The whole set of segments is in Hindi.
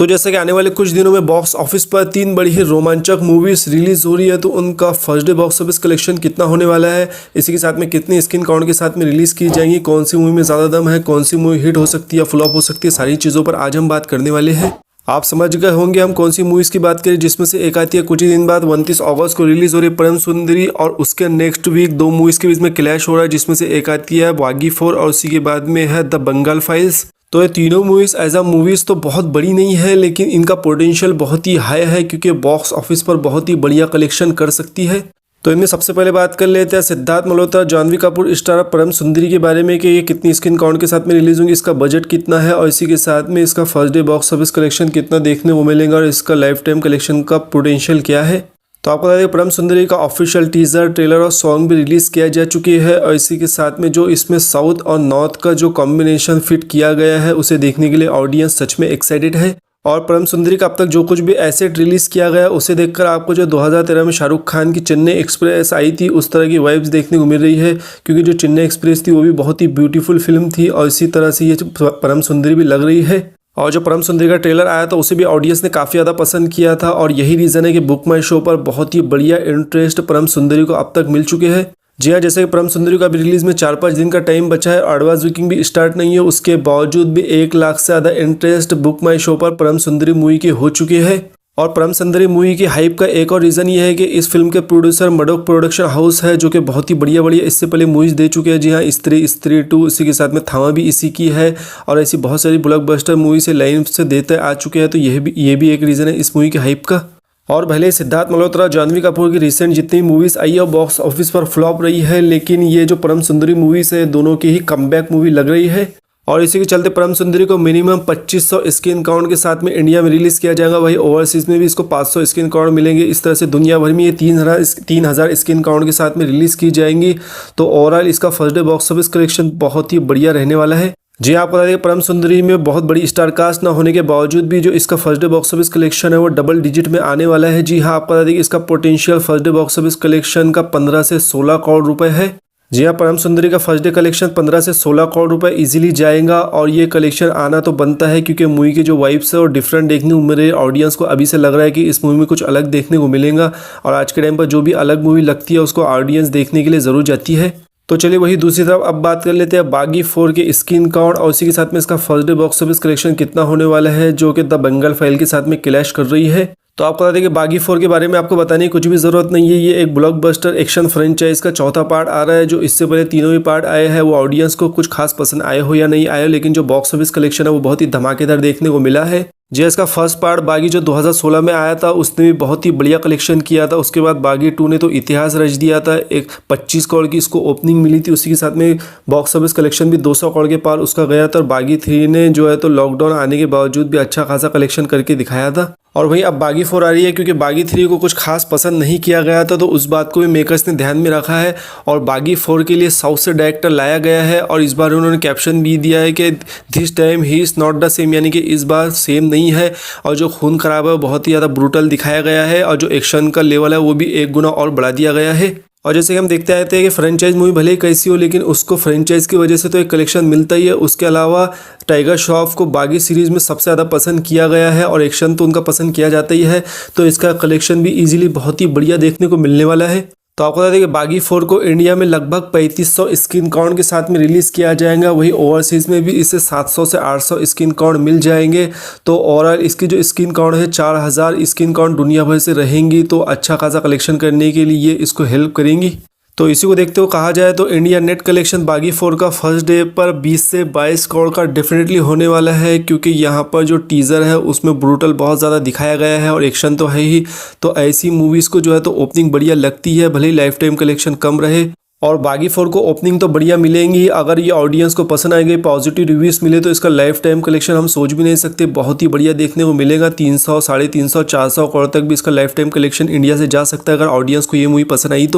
तो जैसे कि आने वाले कुछ दिनों में बॉक्स ऑफिस पर 3 बड़ी ही रोमांचक मूवीज रिलीज हो रही है, तो उनका first day box office collection कितना होने वाला है, इसी के साथ में कितनी स्क्रीन काउंट के साथ में रिलीज की जाएंगी, कौन सी मूवी में ज़्यादा दम है, कौन सी मूवी हिट हो सकती है, फ्लॉप हो सकती है, सारी चीज़ों पर आज हम बात करने वाले हैं। आप समझ गए होंगे हम कौन सी मूवीज़ की बात करें, जिसमें से एक आती है कुछ ही दिन बाद 29 अगस्त को रिलीज हो रही है परम सुंदरी, और उसके नेक्स्ट वीक 2 मूवीज़ के बीच में क्लैश हो रहा है, जिसमें से एक आती है बागी 4 और उसी के बाद में है द बंगाल फाइल्स। तो ये तीनों मूवीज़ एज अ मूवीज़ तो बहुत बड़ी नहीं है, लेकिन इनका पोटेंशियल बहुत ही हाई है क्योंकि बॉक्स ऑफिस पर बहुत ही बढ़िया कलेक्शन कर सकती है। तो इनमें सबसे पहले बात कर लेते हैं सिद्धार्थ मल्होत्रा जानवी कपूर स्टार परम सुंदरी के बारे में कि ये कितनी स्क्रीन काउंट के साथ में रिलीज होंगी, इसका बजट कितना है और इसी के साथ में इसका first day box office collection कितना देखने को मिलेगा और इसका लाइफ टाइम कलेक्शन का पोटेंशियल क्या है। तो आपको बता दें परम सुंदरी का ऑफिशियल टीजर ट्रेलर और सॉन्ग भी रिलीज किया जा चुकी है, और इसी के साथ में जो इसमें साउथ और नॉर्थ का जो कॉम्बिनेशन फिट किया गया है उसे देखने के लिए ऑडियंस सच में एक्साइटेड है। और परम सुंदरी का अब तक जो कुछ भी एसेट रिलीज किया गया उसे देखकर आपको जो 2013 में शाहरुख खान की चेन्नई एक्सप्रेस आई थी उस तरह की वाइब्स देखने को मिल रही है, क्योंकि जो चेन्नई एक्सप्रेस थी वो भी बहुत ही ब्यूटीफुल फिल्म थी, और इसी तरह से ये परम सुंदरी भी लग रही है। और जो परम सुंदरी का ट्रेलर आया था उसे भी ऑडियंस ने काफ़ी ज़्यादा पसंद किया था, और यही रीज़न है कि बुक माई शो पर बहुत ही बढ़िया इंटरेस्ट परम सुंदरी को अब तक मिल चुके हैं। जी हाँ, जैसे कि परम सुंदरी का भी रिलीज में 4-5 दिन का टाइम बचा है, एडवांस बुकिंग भी स्टार्ट नहीं है, उसके बावजूद भी 1 लाख से ज़्यादा इंटरेस्ट बुक माई शो पर परम सुंदरी मूवी की हो चुकी है। और परम सुंदरी मूवी की हाइप का एक और रीज़न ये है कि इस फिल्म के प्रोड्यूसर मडोक प्रोडक्शन हाउस है, जो कि बहुत ही बढ़िया बढ़िया इससे पहले मूवीज़ दे चुके हैं। जी हाँ, स्त्री 2 इसी के साथ में थामा भी इसी की है, और ऐसी बहुत सारी ब्लॉकबस्टर मूवी से लाइन से देते आ चुके हैं। तो ये भी एक रीज़न है इस मूवी के हाइप का। और भले सिद्धार्थ मल्होत्रा जानवी कपूर की रिसेंट जितनी मूवीज़ आई है बॉक्स ऑफिस पर फ्लॉप रही है, लेकिन ये जो परम सुंदरी मूवीज़ है दोनों की ही कमबैक मूवी लग रही है, और इसी के चलते परम सुंदरी को मिनिमम 2500 स्क्रीन काउंट के साथ में इंडिया में रिलीज़ किया जाएगा, वही ओवरसीज़ में भी इसको 500 स्क्रीन काउंट मिलेंगे। इस तरह से दुनिया भर में ये 3000 स्क्रीन काउंट के साथ में रिलीज़ की जाएंगी। तो ओवरऑल इसका first day box office collection बहुत ही बढ़िया रहने वाला है। जी आपको बता दें परम सुंदरी में बहुत बड़ी स्टार कास्ट ना होने के बावजूद भी जो इसका first day box office collection है वो डबल डिजिट में आने वाला है। जी हाँ, आपको बता दें कि इसका potential first day box office collection का 15 से 16 करोड़ रुपए है। जी हाँ, परम सुंदरी का फर्स्ट डे कलेक्शन 15 से 16 करोड़ रुपए इजीली जाएगा, और ये कलेक्शन आना तो बनता है क्योंकि मूवी की जो वाइब्स है और डिफरेंट देखने को मेरे ऑडियंस को अभी से लग रहा है कि इस मूवी में कुछ अलग देखने को मिलेगा, और आज के टाइम पर जो भी अलग मूवी लगती है उसको ऑडियंस देखने के लिए ज़रूर जाती है। तो चलिए वही दूसरी तरफ अब बात कर लेते हैं बागी 4 के स्क्रीन काउंट और उसी के साथ में इसका first day box office collection कितना होने वाला है, जो कि द बंगाल फाइल के साथ में क्लैश कर रही है। तो आपको बता दें कि बागी 4 के बारे में आपको बताने की कुछ भी ज़रूरत नहीं है। ये एक ब्लॉकबस्टर एक्शन फ्रेंचाइज का चौथा पार्ट आ रहा है, जो इससे पहले तीनों ही पार्ट आए हैं वो ऑडियंस को कुछ खास पसंद आए हो या नहीं आए, लेकिन जो बॉक्स ऑफिस कलेक्शन है वो बहुत ही धमाकेदार देखने को मिला है। जी इसका फर्स्ट पार्ट बागी जो 2016 में आया था उसने भी बहुत ही बढ़िया कलेक्शन किया था। उसके बाद बागी 2 ने तो इतिहास रच दिया था, एक 25 करोड़ की इसको ओपनिंग मिली थी, उसी के साथ में बॉक्स ऑफिस कलेक्शन भी 200 करोड़ के पार उसका गया था। और बागी 3 ने जो है तो लॉकडाउन आने के बावजूद भी अच्छा खासा कलेक्शन करके दिखाया था। और वहीं अब बागी 4 आ रही है, क्योंकि बागी 3 को कुछ खास पसंद नहीं किया गया था, तो उस बात को भी मेकर्स ने ध्यान में रखा है और बागी 4 के लिए साउथ से डायरेक्टर लाया गया है। और इस बार उन्होंने कैप्शन भी दिया है कि this time he is not the same, यानी कि इस बार सेम नहीं है, और जो खून खराब है बहुत ही ज़्यादा ब्रूटल दिखाया गया है, और जो एक्शन का लेवल है वो भी 1 गुना और बढ़ा दिया गया है। और जैसे कि हम देखते आते हैं कि फ्रेंचाइज मूवी भले ही कैसी हो, लेकिन उसको फ्रेंचाइज की वजह से तो एक कलेक्शन मिलता ही है। उसके अलावा टाइगर श्रॉफ को बागी सीरीज़ में सबसे ज़्यादा पसंद किया गया है, और एक्शन तो उनका पसंद किया जाता ही है, तो इसका कलेक्शन भी इजीली बहुत ही बढ़िया देखने को मिलने वाला है। तो आपको बता दें कि बागी 4 को इंडिया में लगभग 3500 स्क्रीन काउंट के साथ में रिलीज़ किया जाएगा, वही ओवरसीज़ में भी इसे 700 से 800 स्क्रीन काउंट मिल जाएंगे। तो ओवरऑल इसकी जो स्क्रीन काउंट है 4000 स्क्रीन काउंट दुनिया भर से रहेंगी, तो अच्छा खासा कलेक्शन करने के लिए ये इसको हेल्प करेंगी। तो इसी को देखते हुए कहा जाए तो इंडिया नेट कलेक्शन बागी 4 का फर्स्ट डे पर 20 से 22 करोड़ का डेफिनेटली होने वाला है, क्योंकि यहाँ पर जो टीज़र है उसमें ब्रूटल बहुत ज़्यादा दिखाया गया है और एक्शन तो है ही। तो ऐसी मूवीज़ को जो है तो ओपनिंग बढ़िया लगती है, भले ही लाइफ टाइम कलेक्शन कम रहे। और बागी 4 को ओपनिंग तो बढ़िया मिलेंगी, अगर ये ऑडियंस को पसंद आएंगे, पॉजिटिव रिव्यूज़ मिले, तो इसका लाइफ टाइम कलेक्शन हम सोच भी नहीं सकते, बहुत ही बढ़िया देखने को मिलेगा। 300, 350, 400 करोड़ तक भी इसका लाइफ टाइम कलेक्शन इंडिया से जा सकता है अगर ऑडियंस को ये मूवी पसंद आई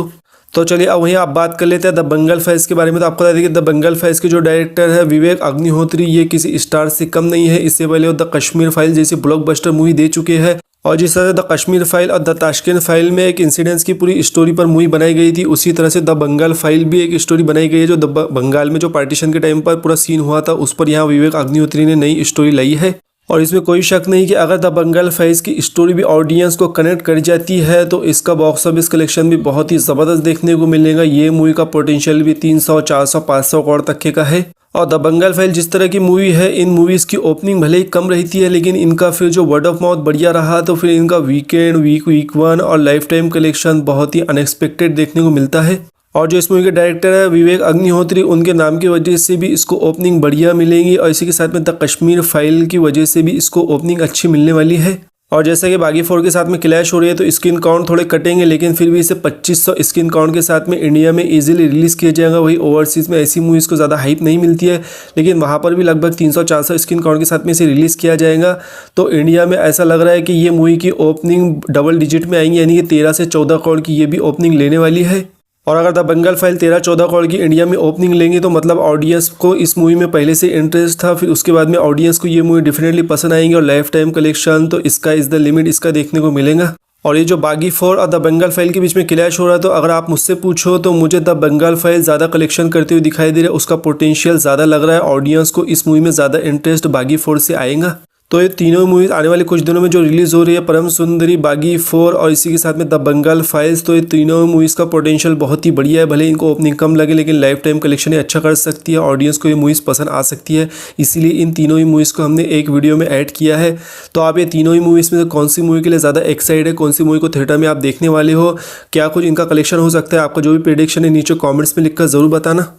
तो चलिए अब वहीं आप बात कर लेते हैं द बंगाल फाइल्स के बारे में। तो आपको बता दें कि द बंगाल फाइल्स के जो डायरेक्टर है विवेक अग्निहोत्री, ये किसी स्टार से कम नहीं है। इससे पहले वो द कश्मीर फाइल जैसी ब्लॉकबस्टर मूवी दे चुके हैं, और जिस तरह द कश्मीर फाइल और द ताशकंद फाइल में एक इंसिडेंट्स की पूरी स्टोरी पर मूवी बनाई गई थी, उसी तरह से द बंगाल फाइल भी एक स्टोरी बनाई गई है, जो बंगाल में जो पार्टीशन के टाइम पर पूरा सीन हुआ था उस पर यहाँ विवेक अग्निहोत्री ने नई स्टोरी लाई है। और इसमें कोई शक नहीं कि अगर द बंगाल फाइल्स की स्टोरी भी ऑडियंस को कनेक्ट कर जाती है तो इसका बॉक्स ऑफिस कलेक्शन भी बहुत ही ज़बरदस्त देखने को मिलेगा। ये मूवी का पोटेंशियल भी 300, 400, 500 करोड़ तक का है। और द बंगाल फाइल जिस तरह की मूवी है, इन मूवीज़ की ओपनिंग भले ही कम रहती है लेकिन इनका फिर जो वर्ड ऑफ माउथ बढ़िया रहा तो फिर इनका वीकेंड, वीक 1 और लाइफ टाइम कलेक्शन बहुत ही अनएक्सपेक्टेड देखने को मिलता है। और जो इस मूवी के डायरेक्टर है विवेक अग्निहोत्री, उनके नाम की वजह से भी इसको ओपनिंग बढ़िया मिलेगी और इसी के साथ में द कश्मीर फाइल की वजह से भी इसको ओपनिंग अच्छी मिलने वाली है। और जैसा कि बागी 4 के साथ में क्लैश हो रही है तो स्क्रीन काउंट थोड़े कटेंगे लेकिन फिर भी इसे 2500 स्क्रीन काउंट के साथ में इंडिया में इजीली रिलीज़ किया जाएगा। वही ओवरसीज़ में ऐसी मूवीज़ को ज़्यादा हाइप नहीं मिलती है लेकिन वहाँ पर भी लगभग 300-400 स्क्रीन काउंट के साथ में इसे रिलीज़ किया जाएगा। तो इंडिया में ऐसा लग रहा है कि ये मूवी की ओपनिंग डबल डिजिट में आएंगी, यानी कि 13 से 14 करोड़ की ये भी ओपनिंग लेने वाली है। और अगर द बंगाल फाइल 13-14 करोड़ की इंडिया में ओपनिंग लेंगे तो मतलब ऑडियंस को इस मूवी में पहले से इंटरेस्ट था, फिर उसके बाद में ऑडियंस को ये मूवी डेफिनेटली पसंद आएंगी और लाइफ टाइम कलेक्शन तो इसका इज़ द लिमिट इसका देखने को मिलेगा। और ये जो बागी 4 और द बंगाल फाइल के बीच में क्लैश हो रहा है तो अगर आप मुझसे पूछो तो मुझे द बंगाल फाइल ज़्यादा कलेक्शन करते हुए दिखाई दे रहा है, उसका पोटेंशियल ज़्यादा लग रहा है, ऑडियंस को इस मूवी में ज़्यादा इंटरेस्ट बागी 4 से आएगा। तो ये तीनों मूवीज आने वाले कुछ दिनों में जो रिलीज़ हो रही है, परम सुंदरी, बागी 4 और इसी के साथ में द बंगाल फाइल्स, तो ये तीनों मूवीज़ का पोटेंशियल बहुत ही बढ़िया है। भले इनको ओपनिंग कम लगे लेकिन लाइफ टाइम कलेक्शन ये अच्छा कर सकती है, ऑडियंस को ये मूवीज़ पसंद आ सकती है, इसीलिए इन तीनों ही मूवीज़ को हमने एक वीडियो में ऐड किया है। तो आप ये तीनों ही मूवीज़ में से कौन सी मूवी के लिए ज़्यादा एक्साइटेड है, कौन सी मूवी को थिएटर में आप देखने वाले हो, क्या कुछ इनका कलेक्शन हो सकता है, आपका जो भी प्रेडिक्शन है नीचे कॉमेंट्स में लिखकर ज़रूर बताना।